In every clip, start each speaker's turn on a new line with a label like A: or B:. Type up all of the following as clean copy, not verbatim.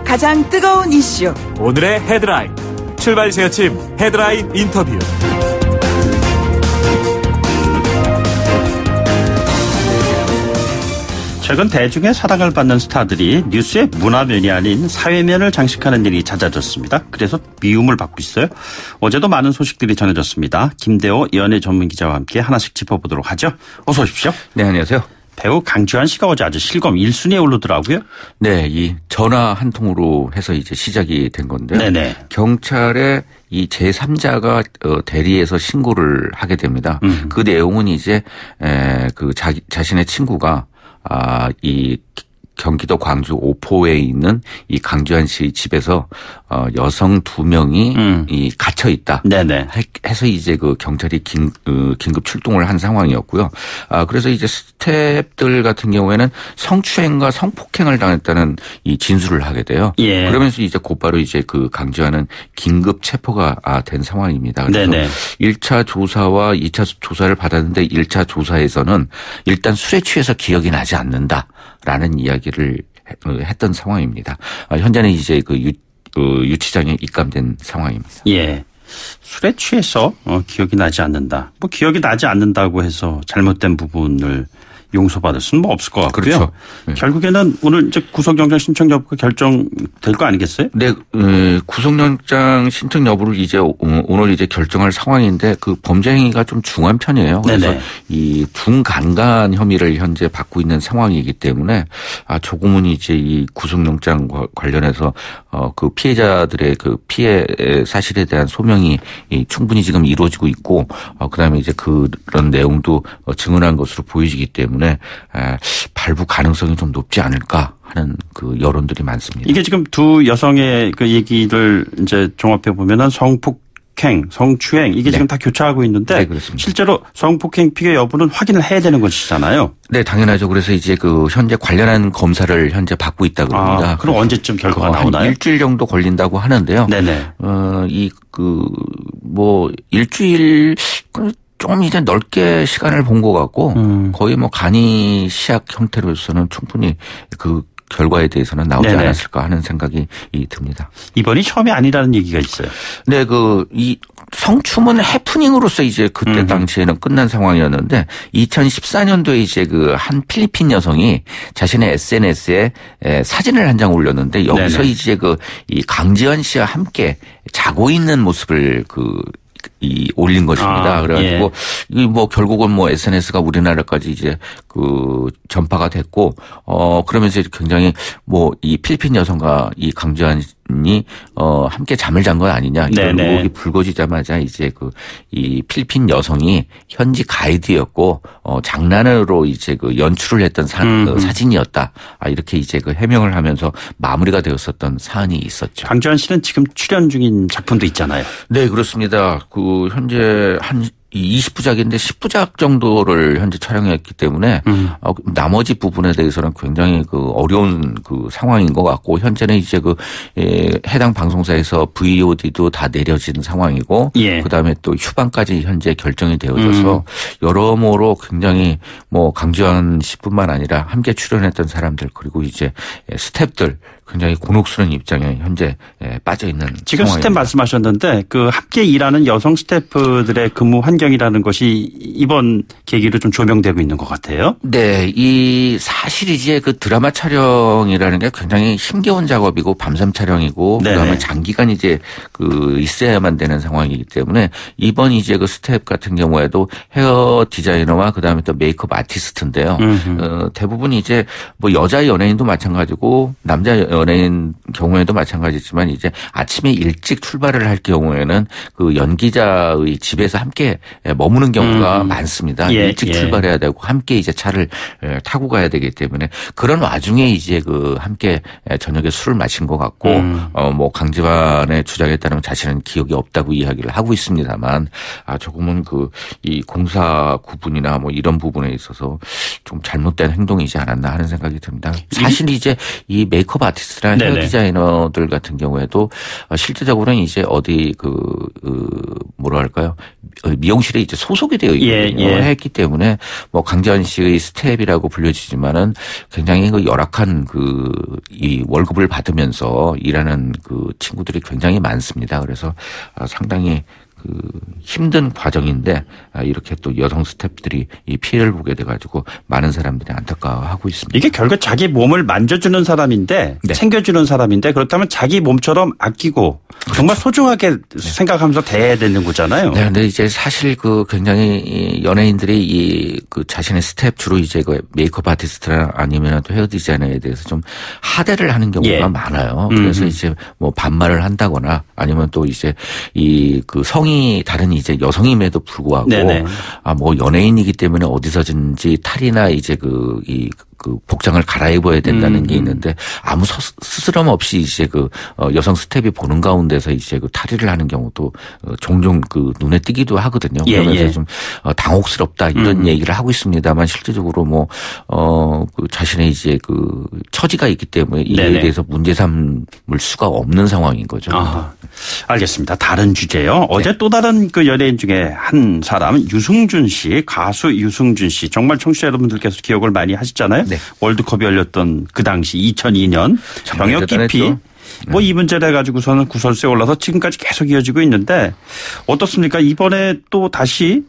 A: 가장 뜨거운 이슈
B: 오늘의 헤드라인 출발 제어침 헤드라인 인터뷰.
C: 최근 대중의 사랑을 받는 스타들이 뉴스의 문화면이 아닌 사회면을 장식하는 일이 잦아졌습니다. 그래서 미움을 받고 있어요. 어제도 많은 소식들이 전해졌습니다. 김대호 연예 전문기자와 함께 하나씩 짚어보도록 하죠. 어서 오십시오.
D: 네, 안녕하세요.
C: 배우 강주한 씨가 어제 아주 실검 1순위에 오르더라고요.
D: 네, 이 전화 한 통으로 해서 이제 시작이 된 건데요. 네네. 경찰에 이 제3자가 대리해서 신고를 하게 됩니다. 그 내용은 이제 그 자신의 친구가 이 경기도 광주 오포에 있는 이 강주한 씨 집에서 여성 2명이 이 갇혀 있다. 네네. 해서 이제 그 경찰이 긴급 출동을 한 상황이었고요. 그래서 이제 스태프들 같은 경우에는 성추행과 성폭행을 당했다는 이 진술을 하게 돼요. 예. 그러면서 이제 곧바로 이제 그 강주한은 긴급 체포가 된 상황입니다. 그래서 네네. 1차 조사와 2차 조사를 받았는데 1차 조사에서는 일단 술에 취해서 기억이 나지 않는다라는 이야기를 했던 상황입니다. 현재는 이제 그 유치장에 입감된 상황입니다.
C: 예. 술에 취해서 기억이 나지 않는다. 뭐 기억이 나지 않는다고 해서 잘못된 부분을 용서받을 수는 뭐 없을 것 같고요.
D: 그렇죠. 네.
C: 결국에는 오늘 이제 구속영장 신청 여부가 결정될 거 아니겠어요?
D: 네, 구속영장 신청 여부를 이제 오늘 이제 결정할 상황인데 그 범죄 행위가 좀 중한 편이에요. 그래서 네네. 이 중간간 혐의를 현재 받고 있는 상황이기 때문에 조금은 이제 이 구속영장 관련해서 그 피해자들의 그 피해 사실에 대한 소명이 충분히 지금 이루어지고 있고 그다음에 이제 그런 내용도 증언한 것으로 보여지기 때문에 발부 가능성이 좀 높지 않을까 하는 그 여론들이 많습니다.
C: 이게 지금 두 여성의 그 얘기를 이제 종합해 보면은 성폭행, 성추행 이게 네. 지금 다 교차하고 있는데 네, 실제로 성폭행 피해 여부는 확인을 해야 되는 것이잖아요.
D: 네, 당연하죠. 그래서 이제 그 현재 관련한 검사를 현재 받고 있다 그럽니다.
C: 그럼 언제쯤 결과가 나오나요?
D: 일주일 정도 걸린다고 하는데요.
C: 네네.
D: 일주일 좀 이제 넓게 시간을 본 것 같고 거의 뭐 간이 시약 형태로서는 충분히 그 결과에 대해서는 나오지 네네. 않았을까 하는 생각이 듭니다.
C: 이번이 처음이 아니라는 얘기가 있어요.
D: 네, 이 성추문 해프닝으로서 이제 그때 당시에는 끝난 상황이었는데 2014년도에 이제 그 한 필리핀 여성이 자신의 SNS에 사진을 한 장 올렸는데 여기서 네네. 이제 이 강지현 씨와 함께 자고 있는 모습을 올린 것입니다. 그래가지고 예. 뭐 결국은 뭐 SNS가 우리나라까지 이제 전파가 됐고 그러면서 굉장히 뭐 이 필리핀 여성과 이 강주한이 함께 잠을 잔 건 아니냐 이런 의혹이 불거지자마자 이제 이 필리핀 여성이 현지 가이드였고 장난으로 이제 연출을 했던 사진이었다. 이렇게 이제 해명을 하면서 마무리가 되었었던 사안이 있었죠.
C: 강주한 씨는 지금 출연 중인 작품도 있잖아요.
D: 네, 그렇습니다. 현재 한 20부작인데 10부작 정도를 현재 촬영했기 때문에 나머지 부분에 대해서는 굉장히 어려운 상황인 것 같고 현재는 이제 해당 방송사에서 VOD도 다 내려진 상황이고 예. 그다음에 또 휴방까지 현재 결정이 되어져서 여러모로 굉장히 뭐 강주한 씨뿐만 아니라 함께 출연했던 사람들 그리고 이제 스태프들 굉장히 곤혹스러운 입장에 현재 빠져 있는
C: 지금
D: 상황입니다.
C: 스태프 말씀하셨는데 함께 일하는 여성 스태프들의 근무 환경이라는 것이 이번 계기로 좀 조명되고 있는 것 같아요.
D: 네, 이 사실 이제 드라마 촬영이라는 게 굉장히 힘겨운 작업이고 밤샘 촬영이고 네네. 그다음에 장기간 이제 있어야만 되는 상황이기 때문에 이번 이제 스태프 같은 경우에도 헤어 디자이너와 그다음에 또 메이크업 아티스트인데요. 대부분 이제 뭐 여자 연예인도 마찬가지고 남자 연예인 경우에도 마찬가지지만 이제 아침에 일찍 출발을 할 경우에는 연기자의 집에서 함께 머무는 경우가 많습니다.
C: 예,
D: 일찍 출발해야 되고 함께 이제 차를 타고 가야 되기 때문에 그런 와중에 이제 함께 저녁에 술을 마신 것 같고 뭐 강지환의 주장에 따르면 자신은 기억이 없다고 이야기를 하고 있습니다만 조금은 이 공사 구분이나 뭐 이런 부분에 있어서 좀 잘못된 행동이지 않았나 하는 생각이 듭니다. 사실 이제 이 메이크업 아티스트나 헤어 디자이너들 같은 경우에도 실제적으로는 이제 어디 뭐랄까요 미용실에 이제 소속이 되어 있거든요. 했기 때문에 뭐 강재환 씨의 스텝이라고 불려지지만은 굉장히 그 열악한 이 월급을 받으면서 일하는 그 친구들이 굉장히 많습니다. 그래서 상당히 힘든 과정인데 이렇게 또 여성 스태프들이 이 피해를 보게 돼가지고 많은 사람들이 안타까워하고 있습니다.
C: 이게 결국 자기 몸을 만져주는 사람인데 챙겨주는 사람인데 그렇다면 자기 몸처럼 아끼고 정말 소중하게 생각하면서 대해야 되는 거잖아요.
D: 네, 근데 이제 사실 굉장히 연예인들이 자신의 스텝 주로 이제 메이크업 아티스트나 아니면 또 헤어 디자이너에 대해서 좀 하대를 하는 경우가 많아요. 그래서 이제 뭐 반말을 한다거나 아니면 또 이제 성이 다른 이제 여성임에도 불구하고 뭐 연예인이기 때문에 어디서든지 탈이나 이제 복장을 갈아입어야 된다는 게 있는데 아무 스스럼 없이 이제 여성 스텝이 보는 가운데서 이제 탈의를 하는 경우도 종종 눈에 띄기도 하거든요. 그러면서 좀 당혹스럽다 이런 얘기를 하고 있습니다만 실질적으로 뭐 자신의 이제 처지가 있기 때문에 이에 대해서 문제 삼을 수가 없는 상황인 거죠.
C: 알겠습니다. 다른 주제요. 어제 또 다른 연예인 중에 한 사람 유승준 씨, 가수 유승준 씨 정말 청취자 여러분들께서 기억을 많이 하시잖아요. 월드컵이 열렸던 그 당시 2002년 병역 기피 뭐 이 문제를 해가지고서는 구설수에 올라서 지금까지 계속 이어지고 있는데 어떻습니까? 이번에 또 다시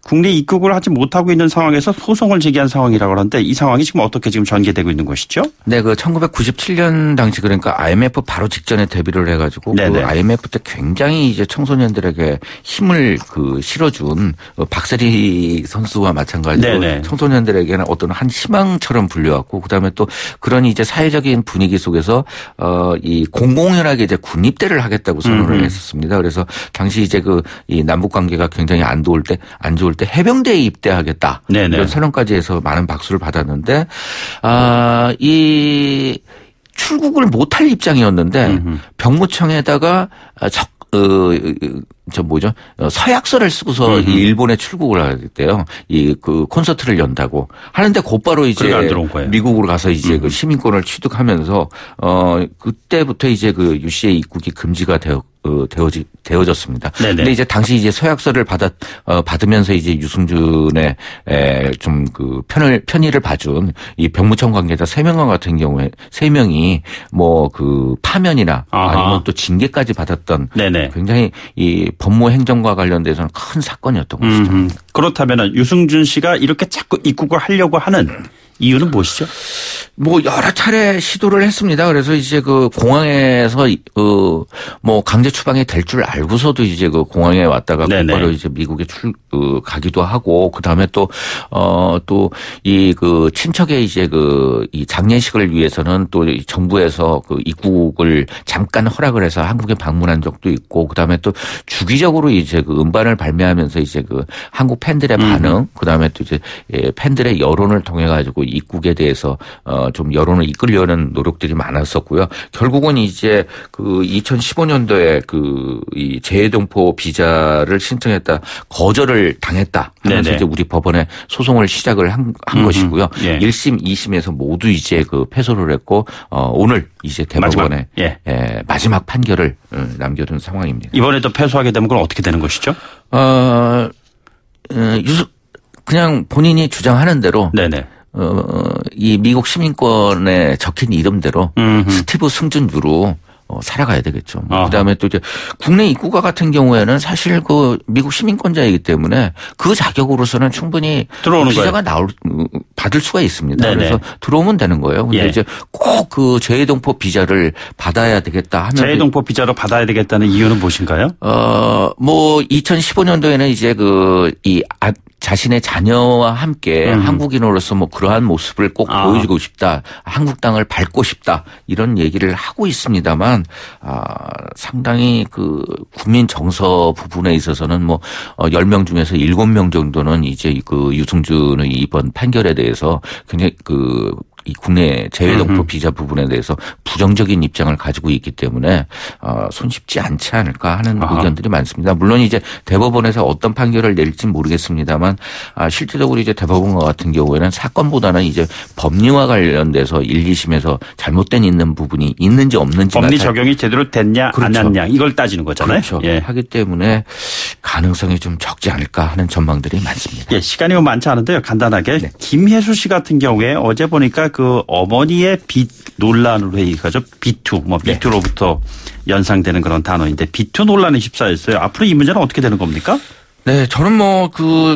C: 국내 입국을 하지 못하고 있는 상황에서 소송을 제기한 상황이라고 하는데 이 상황이 지금 어떻게 지금 전개되고 있는 것이죠?
D: 네, 1997년 당시 그러니까 IMF 바로 직전에 데뷔를 해가지고 IMF 때 굉장히 이제 청소년들에게 힘을 실어준 박세리 선수와 마찬가지로 청소년들에게는 어떤 한 희망처럼 불려왔고 그다음에 또 그런 이제 사회적인 분위기 속에서 이 공공연하게 이제 군입대를 하겠다고 선언을 했었습니다. 그래서 당시 이제 이 남북 관계가 굉장히 안 좋을 때 해병대에 입대하겠다. 이런 선언까지 해서 많은 박수를 받았는데 이 출국을 못할 입장이었는데 병무청에다가 서약서를 쓰고서 일본에 출국을 하겠대요. 콘서트를 연다고 하는데 곧바로 이제 미국으로 가서 이제 시민권을 취득하면서 그때부터 이제 유씨의 입국이 금지가 되어졌습니다. 근데 이제 당시 이제 서약서를 받으면서 이제 유승준의 좀 편의를 봐준 이 병무청 관계자 3명과 같은 경우에 3명이 뭐 파면이나 아니면 또 징계까지 받았던 굉장히 이 법무 행정과 관련돼서는 큰 사건이었던 것이죠.
C: 그렇다면 유승준 씨가 이렇게 자꾸 입국을 하려고 하는 이유는 무엇이죠?
D: 뭐 여러 차례 시도를 했습니다. 그래서 이제 공항에서 뭐 강제 추방이 될 줄 알고서도 이제 공항에 왔다가 곧바로 이제 미국에 가기도 하고 그다음에 또 이 친척의 이제 이 장례식을 위해서는 또 정부에서 입국을 잠깐 허락을 해서 한국에 방문한 적도 있고 그다음에 또 주기적으로 이제 음반을 발매하면서 이제 한국 팬들의 반응 그다음에 또 이제 팬들의 여론을 통해 가지고 입국에 대해서 좀 여론을 이끌려는 노력들이 많았었고요. 결국은 이제 2015년도에 이 재해동포 비자를 신청했다 거절을 당했다 하면서 이제 우리 법원에 소송을 시작을 한 것이고요. 1심, 2심에서 모두 이제 패소를 했고 오늘 이제 대법원에 마지막 판결을 남겨둔 상황입니다.
C: 이번에도 패소하게 되면 그건 어떻게 되는 것이죠?
D: 그냥 본인이 주장하는 대로 이 미국 시민권에 적힌 이름대로 스티브 승준유로 살아가야 되겠죠. 그다음에 또 이제 국내 입국과 같은 경우에는 사실 미국 시민권자이기 때문에 그 자격으로서는 충분히 비자가 받을 수가 있습니다. 그래서 들어오면 되는 거예요. 근데 이제 꼭 재해동포 비자를 받아야 되겠다 하면
C: 재해동포 비자로 받아야 되겠다는 이유는 무엇인가요?
D: 뭐 2015년도에는 이제 자신의 자녀와 함께 한국인으로서 뭐 그러한 모습을 꼭 보여주고 싶다. 한국 땅을 밟고 싶다. 이런 얘기를 하고 있습니다만 상당히 국민 정서 부분에 있어서는 뭐 10명 중에서 7명 정도는 이제 유승준의 이번 판결에 대해서 굉장히 이 국내 재외동포 비자 부분에 대해서 부정적인 입장을 가지고 있기 때문에 손쉽지 않지 않을까 하는 의견들이 많습니다. 물론 이제 대법원에서 어떤 판결을 낼지 모르겠습니다만 실질적으로 이제 대법원 같은 경우에는 사건보다는 이제 법리와 관련돼서 1, 2심에서 잘못된 있는 부분이 있는지 없는지
C: 법리 적용이 제대로 됐냐
D: 그렇죠.
C: 안 했냐 이걸 따지는 거잖아요.
D: 그렇죠. 예. 하기 때문에 가능성이 좀 적지 않을까 하는 전망들이 많습니다.
C: 예, 시간이 많지 않은데요. 간단하게
D: 네.
C: 김혜수 씨 같은 경우에 어제 보니까 그 어머니의 빚 논란으로 해가죠. 비투, 비투로부터 연상되는 그런 단어인데 비투 논란이 휩싸였어요. 앞으로 이 문제는 어떻게 되는 겁니까?
D: 네, 저는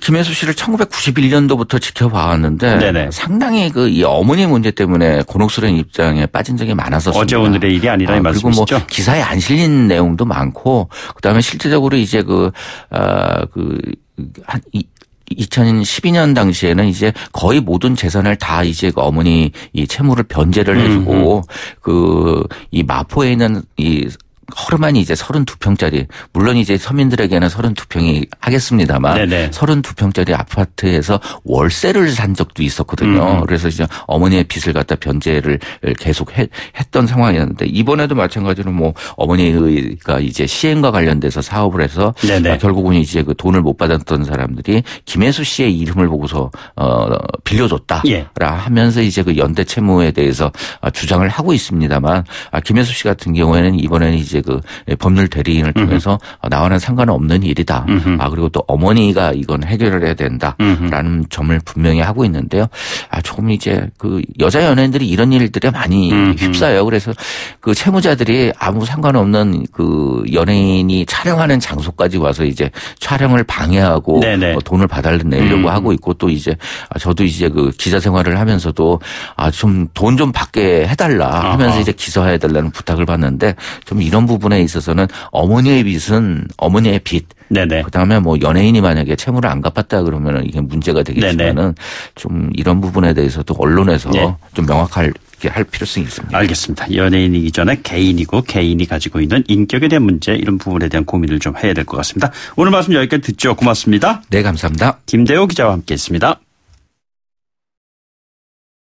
D: 김혜수 씨를 1991년도부터 지켜봐왔는데 네네. 상당히 이 어머니 문제 때문에 곤혹스러운 입장에 빠진 적이 많았었습니다.
C: 어제 오늘의 일이 아니라 이 말씀이시죠?
D: 그리고 기사에 안 실린 내용도 많고 그다음에 실질적으로 이제 2012년 당시에는 이제 거의 모든 재산을 다 이제 어머니 이 채무를 변제를 해주고 이 마포에 있는 이 허름한 이제 32평짜리 물론 이제 서민들에게는 32평이 하겠습니다만 네네. 32평짜리 아파트에서 월세를 산 적도 있었거든요. 그래서 이제 어머니의 빚을 갖다 변제를 계속 했던 상황이었는데 이번에도 마찬가지로 어머니가 이제 시행과 관련돼서 사업을 해서 결국은 이제 그 돈을 못 받았던 사람들이 김혜수 씨의 이름을 보고서 빌려줬다라 하면서 이제 그 연대 채무에 대해서 주장을 하고 있습니다만 김혜수 씨 같은 경우에는 이번에는 이제 그 법률 대리인을 통해서 나와는 상관없는 일이다. 그리고 또 어머니가 이건 해결을 해야 된다라는 점을 분명히 하고 있는데요. 조금 이제 그 여자 연예인들이 이런 일들에 많이 휩싸여요. 그래서 그 채무자들이 아무 상관없는 그 연예인이 촬영하는 장소까지 와서 이제 촬영을 방해하고 돈을 받아내려고 하고 있고 또 이제 저도 이제 그 기자 생활을 하면서도 좀 돈 좀 받게 해달라 하면서 이제 기소해달라는 부탁을 받는데 좀 이런 부분에 있어서는 어머니의 빚은 어머니의 빚. 그다음에 연예인이 만약에 채무를 안 갚았다 그러면은 이게 문제가 되겠지만은 좀 이런 부분에 대해서도 언론에서 좀 명확하게 할 필요성이 있습니다.
C: 알겠습니다. 연예인이기 전에 개인이고 개인이 가지고 있는 인격에 대한 문제 이런 부분에 대한 고민을 좀 해야 될 것 같습니다. 오늘 말씀 여기까지 듣죠. 고맙습니다.
D: 네, 감사합니다.
C: 김대호 기자와 함께했습니다.